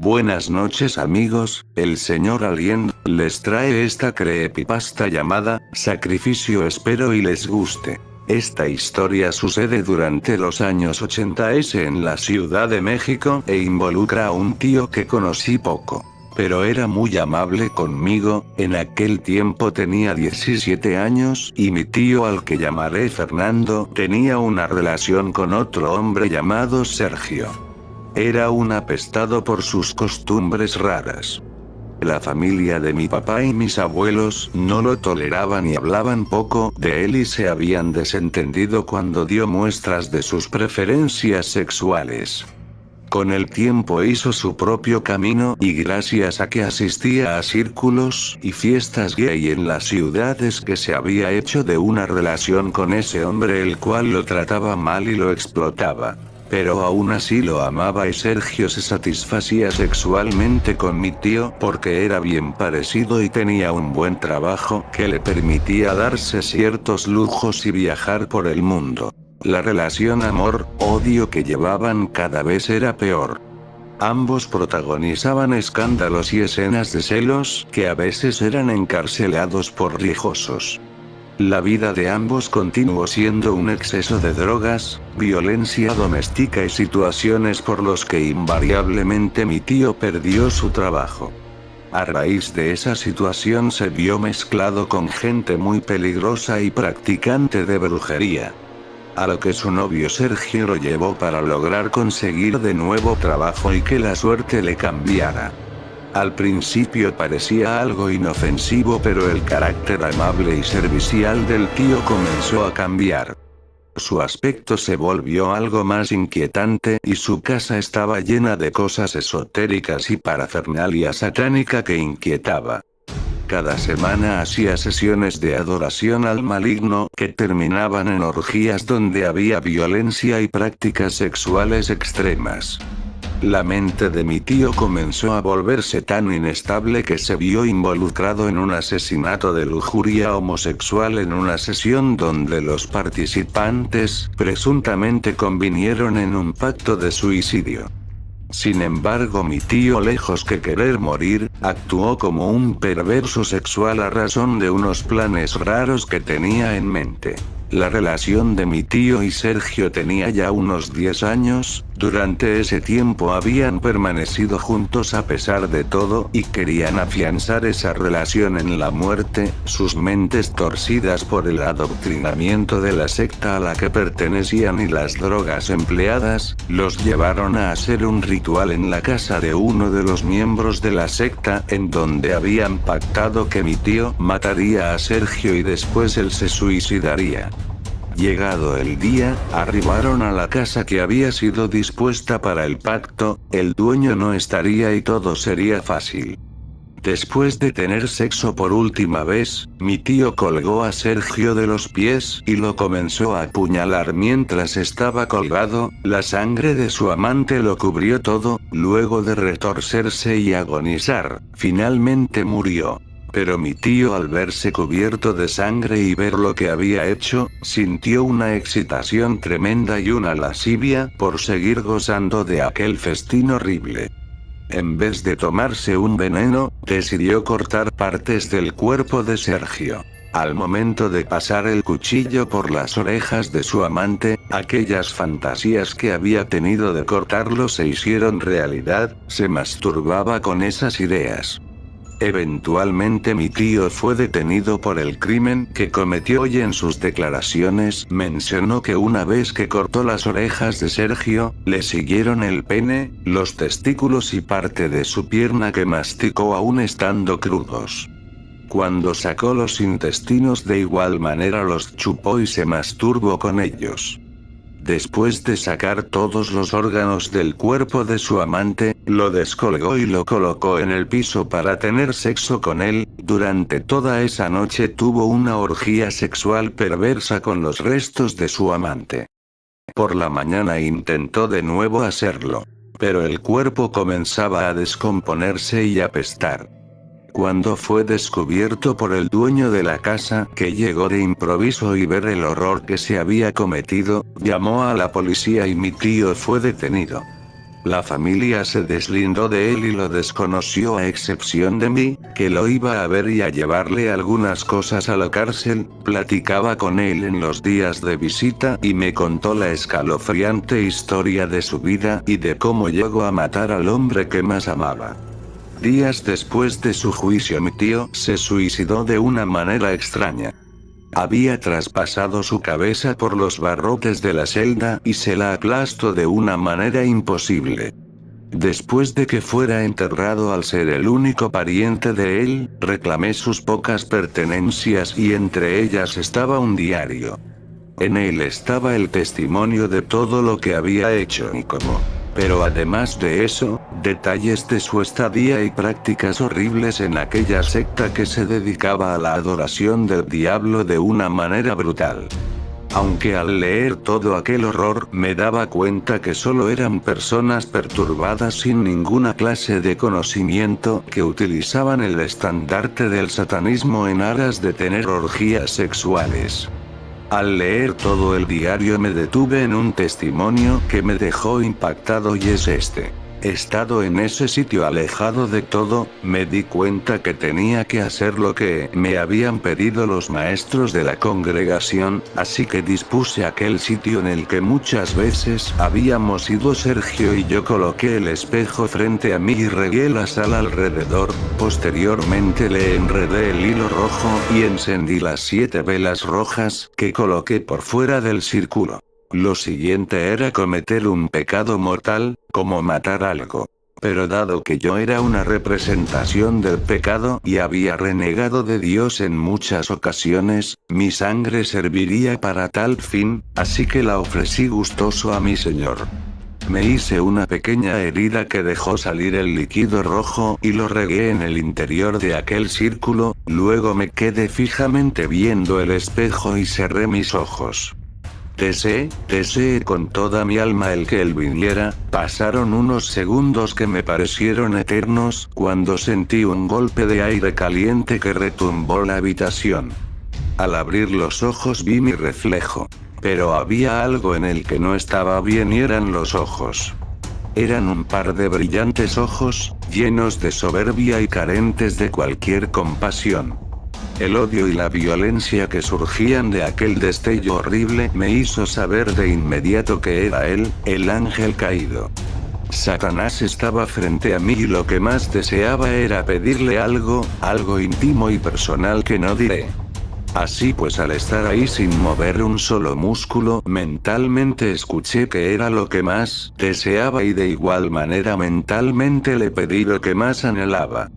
Buenas noches amigos, el señor Alien les trae esta creepypasta llamada Sacrificio, espero y les guste. Esta historia sucede durante los años 80 en la Ciudad de México e involucra a un tío que conocí poco. Pero era muy amable conmigo. En aquel tiempo tenía 17 años y mi tío, al que llamaré Fernando, tenía una relación con otro hombre llamado Sergio. Era un apestado por sus costumbres raras. La familia de mi papá y mis abuelos no lo toleraban y hablaban poco de él y se habían desentendido cuando dio muestras de sus preferencias sexuales. Con el tiempo hizo su propio camino y gracias a que asistía a círculos y fiestas gay en las ciudades que se había hecho de una relación con ese hombre, el cual lo trataba mal y lo explotaba. Pero aún así lo amaba y Sergio se satisfacía sexualmente con mi tío porque era bien parecido y tenía un buen trabajo que le permitía darse ciertos lujos y viajar por el mundo. La relación amor-odio que llevaban cada vez era peor. Ambos protagonizaban escándalos y escenas de celos que a veces eran encarcelados por riejosos. La vida de ambos continuó siendo un exceso de drogas, violencia doméstica y situaciones por los que invariablemente mi tío perdió su trabajo. A raíz de esa situación se vio mezclado con gente muy peligrosa y practicante de brujería. A lo que su novio Sergio lo llevó para lograr conseguir de nuevo trabajo y que la suerte le cambiara. Al principio parecía algo inofensivo, pero el carácter amable y servicial del tío comenzó a cambiar. Su aspecto se volvió algo más inquietante y su casa estaba llena de cosas esotéricas y parafernalia satánica que inquietaba. Cada semana hacía sesiones de adoración al maligno que terminaban en orgías donde había violencia y prácticas sexuales extremas. La mente de mi tío comenzó a volverse tan inestable que se vio involucrado en un asesinato de lujuria homosexual en una sesión donde los participantes presuntamente convinieron en un pacto de suicidio. Sin embargo, mi tío, lejos que querer morir, actuó como un perverso sexual a razón de unos planes raros que tenía en mente. La relación de mi tío y Sergio tenía ya unos 10 años, durante ese tiempo habían permanecido juntos a pesar de todo y querían afianzar esa relación en la muerte. Sus mentes torcidas por el adoctrinamiento de la secta a la que pertenecían y las drogas empleadas, los llevaron a hacer un ritual en la casa de uno de los miembros de la secta, en donde habían pactado que mi tío mataría a Sergio y después él se suicidaría. Llegado el día, arribaron a la casa que había sido dispuesta para el pacto. El dueño no estaría y todo sería fácil. Después de tener sexo por última vez, mi tío colgó a Sergio de los pies y lo comenzó a apuñalar mientras estaba colgado. La sangre de su amante lo cubrió todo. Luego de retorcerse y agonizar, finalmente murió. Pero mi tío, al verse cubierto de sangre y ver lo que había hecho, sintió una excitación tremenda y una lascivia por seguir gozando de aquel festín horrible. En vez de tomarse un veneno, decidió cortar partes del cuerpo de Sergio. Al momento de pasar el cuchillo por las orejas de su amante, aquellas fantasías que había tenido de cortarlo se hicieron realidad. Se masturbaba con esas ideas. Eventualmente mi tío fue detenido por el crimen que cometió y en sus declaraciones mencionó que una vez que cortó las orejas de Sergio, le siguieron el pene, los testículos y parte de su pierna que masticó aún estando crudos. Cuando sacó los intestinos, de igual manera los chupó y se masturbó con ellos. Después de sacar todos los órganos del cuerpo de su amante, lo descolgó y lo colocó en el piso para tener sexo con él. Durante toda esa noche tuvo una orgía sexual perversa con los restos de su amante. Por la mañana intentó de nuevo hacerlo, pero el cuerpo comenzaba a descomponerse y apestar. Cuando fue descubierto por el dueño de la casa, que llegó de improviso y ver el horror que se había cometido, llamó a la policía y mi tío fue detenido. La familia se deslindó de él y lo desconoció a excepción de mí, que lo iba a ver y a llevarle algunas cosas a la cárcel. Platicaba con él en los días de visita y me contó la escalofriante historia de su vida y de cómo llegó a matar al hombre que más amaba. Días después de su juicio mi tío se suicidó de una manera extraña. Había traspasado su cabeza por los barrotes de la celda y se la aplastó de una manera imposible. Después de que fuera enterrado al ser el único pariente de él, reclamé sus pocas pertenencias y entre ellas estaba un diario. En él estaba el testimonio de todo lo que había hecho y cómo. Pero además de eso, detalles de su estadía y prácticas horribles en aquella secta que se dedicaba a la adoración del diablo de una manera brutal. Aunque al leer todo aquel horror me daba cuenta que solo eran personas perturbadas sin ninguna clase de conocimiento que utilizaban el estandarte del satanismo en aras de tener orgías sexuales. Al leer todo el diario me detuve en un testimonio que me dejó impactado y es este. Estado en ese sitio alejado de todo, me di cuenta que tenía que hacer lo que me habían pedido los maestros de la congregación, así que dispuse aquel sitio en el que muchas veces habíamos ido Sergio y yo. Coloqué el espejo frente a mí y regué la sala alrededor. Posteriormente le enredé el hilo rojo y encendí las 7 velas rojas que coloqué por fuera del círculo. Lo siguiente era cometer un pecado mortal, como matar algo. Pero dado que yo era una representación del pecado y había renegado de Dios en muchas ocasiones, mi sangre serviría para tal fin, así que la ofrecí gustoso a mi Señor. Me hice una pequeña herida que dejó salir el líquido rojo y lo regué en el interior de aquel círculo, luego me quedé fijamente viendo el espejo y cerré mis ojos. Deseé con toda mi alma el que él viniera. Pasaron unos segundos que me parecieron eternos, cuando sentí un golpe de aire caliente que retumbó la habitación. Al abrir los ojos vi mi reflejo. Pero había algo en el que no estaba bien y eran los ojos. Eran un par de brillantes ojos, llenos de soberbia y carentes de cualquier compasión. El odio y la violencia que surgían de aquel destello horrible me hizo saber de inmediato que era él, el ángel caído. Satanás estaba frente a mí y lo que más deseaba era pedirle algo íntimo y personal que no diré. Así pues, al estar ahí sin mover un solo músculo, mentalmente escuché que era lo que más deseaba y de igual manera mentalmente le pedí lo que más anhelaba.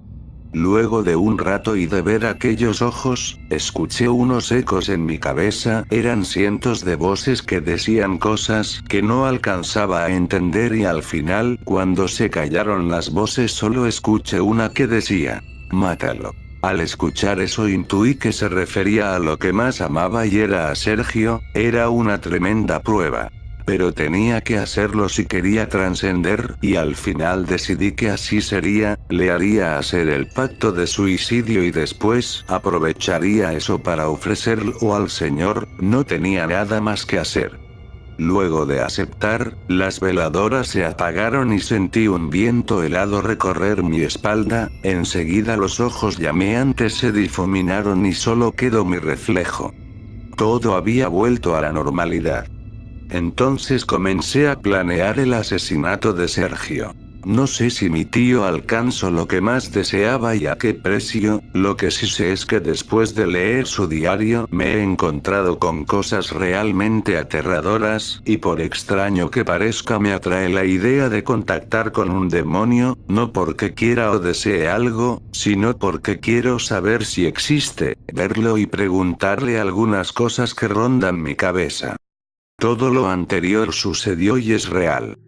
Luego de un rato y de ver aquellos ojos, escuché unos ecos en mi cabeza. Eran cientos de voces que decían cosas que no alcanzaba a entender y al final, cuando se callaron las voces, solo escuché una que decía: mátalo. Al escuchar eso intuí que se refería a lo que más amaba y era a Sergio. Era una tremenda prueba. Pero tenía que hacerlo si quería trascender, y al final decidí que así sería. Le haría hacer el pacto de suicidio y después aprovecharía eso para ofrecerlo al Señor. No tenía nada más que hacer. Luego de aceptar, las veladoras se apagaron y sentí un viento helado recorrer mi espalda. Enseguida los ojos llameantes se difuminaron y solo quedó mi reflejo. Todo había vuelto a la normalidad. Entonces comencé a planear el asesinato de Sergio. No sé si mi tío alcanzó lo que más deseaba y a qué precio. Lo que sí sé es que después de leer su diario me he encontrado con cosas realmente aterradoras, y por extraño que parezca me atrae la idea de contactar con un demonio, no porque quiera o desee algo, sino porque quiero saber si existe, verlo y preguntarle algunas cosas que rondan mi cabeza. Todo lo anterior sucedió y es real.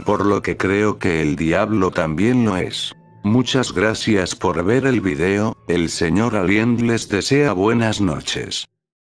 Por lo que creo que el diablo también lo es. Muchas gracias por ver el video. El señor Alien les desea buenas noches.